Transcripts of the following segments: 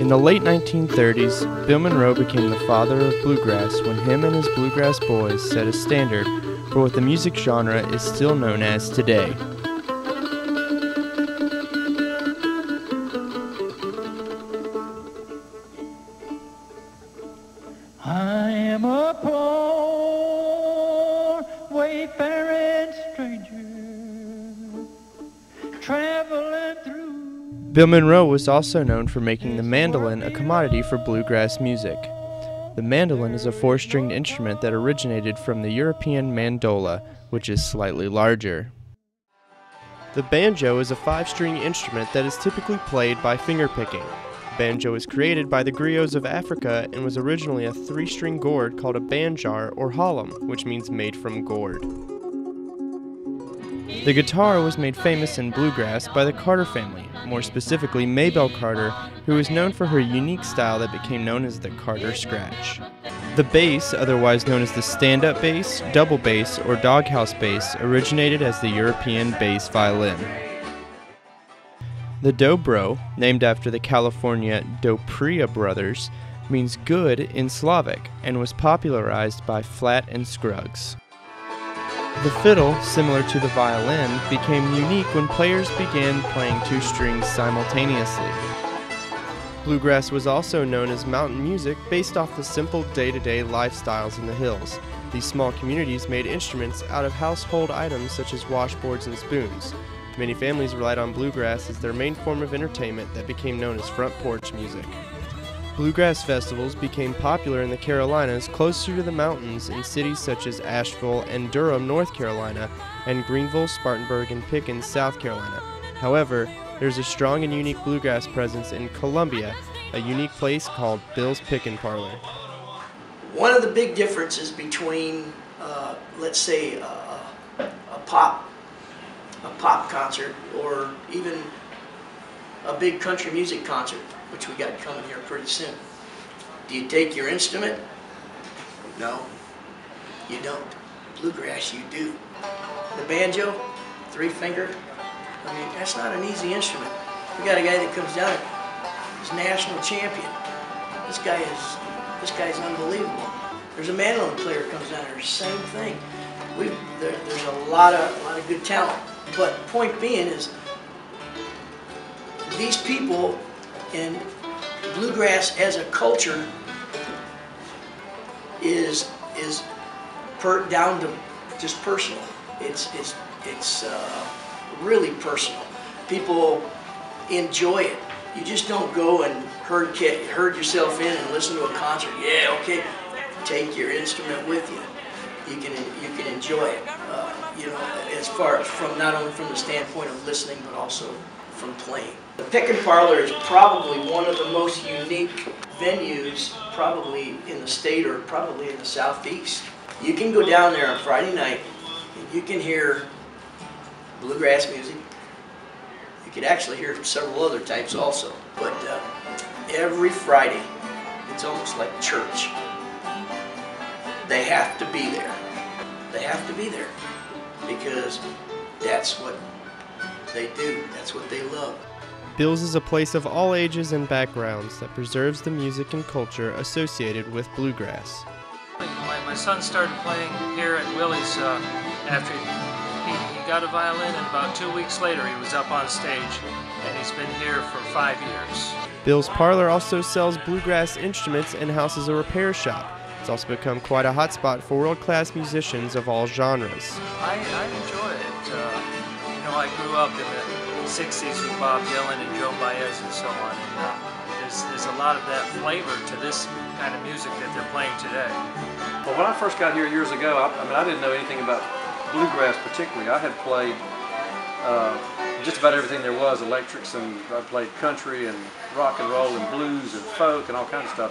In the late 1930s, Bill Monroe became the father of bluegrass when him and his bluegrass boys set a standard for what the music genre is still known as today. I am a poor wayfaring stranger traveling through. Bill Monroe was also known for making the mandolin a commodity for bluegrass music. The mandolin is a four-stringed instrument that originated from the European mandola, which is slightly larger. The banjo is a five-string instrument that is typically played by fingerpicking. Banjo was created by the griots of Africa and was originally a three-string gourd called a banjar or hallam, which means made from gourd. The guitar was made famous in bluegrass by the Carter family, more specifically Maybelle Carter, who is known for her unique style that became known as the Carter Scratch. The bass, otherwise known as the stand-up bass, double bass, or doghouse bass, originated as the European bass violin. The dobro, named after the California Dopria brothers, means good in Slavic and was popularized by Flat and Scruggs. The fiddle, similar to the violin, became unique when players began playing two strings simultaneously. Bluegrass was also known as mountain music based off the simple day-to-day lifestyles in the hills. These small communities made instruments out of household items such as washboards and spoons. Many families relied on bluegrass as their main form of entertainment that became known as front porch music. Bluegrass festivals became popular in the Carolinas closer to the mountains in cities such as Asheville and Durham, North Carolina, and Greenville, Spartanburg, and Pickens, South Carolina. However, there's a strong and unique bluegrass presence in Columbia, a unique place called Bill's Pickin' Parlor. One of the big differences between, let's say, a pop concert or even a big country music concert, which we got coming here pretty soon. Do you take your instrument? No, you don't. Bluegrass, you do. The banjo, three-finger, I mean, that's not an easy instrument. We got a guy that comes down, he's national champion. This guy's unbelievable. There's a mandolin player that comes down there, same thing. There's a lot of good talent. But point being is, these people in bluegrass as a culture is down to just personal. It's really personal. People enjoy it. You just don't go and herd yourself in and listen to a concert. Yeah, okay. Take your instrument with you. You can enjoy it. You know, as far as from not only from the standpoint of listening, but also from playing. The Pickin' Parlor is probably one of the most unique venues, probably in the state or probably in the Southeast. You can go down there on Friday night and you can hear bluegrass music. You could actually hear several other types also. But every Friday, it's almost like church. They have to be there. They have to be there because that's what they do. That's what they love. Bill's is a place of all ages and backgrounds that preserves the music and culture associated with bluegrass. My son started playing here at Willie's after he got a violin, and about 2 weeks later he was up on stage, and he's been here for 5 years. Bill's Parlor also sells bluegrass instruments and houses a repair shop. It's also become quite a hotspot for world-class musicians of all genres. I enjoy it. You know, I grew up in the 60s with Bob Dylan and Joe Baez and so on, and there's a lot of that flavor to this kind of music that they're playing today. Well, when I first got here years ago, I didn't know anything about bluegrass particularly. I had played just about everything there was, electrics, and I played country and rock and roll and blues and folk and all kinds of stuff.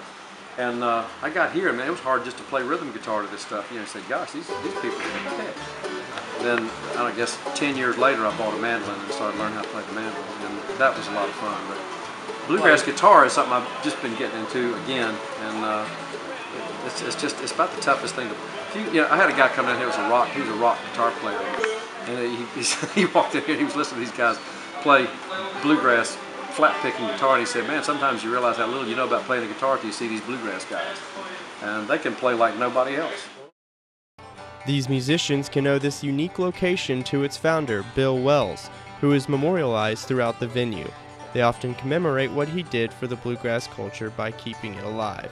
And I got here, and man, it was hard just to play rhythm guitar to this stuff. You know, I said, gosh, these people are the heck. Then, I guess 10 years later, I bought a mandolin and started learning how to play the mandolin, and that was a lot of fun. But bluegrass guitar is something I've just been getting into again, and it's about the toughest thing to. I had a guy come down here. He was a rock guitar player, and he walked in here. And he was listening to these guys play bluegrass flat picking guitar, and he said, man, sometimes you realize how little you know about playing the guitar until you see these bluegrass guys. And they can play like nobody else. These musicians can owe this unique location to its founder, Bill Wells, who is memorialized throughout the venue. They often commemorate what he did for the bluegrass culture by keeping it alive.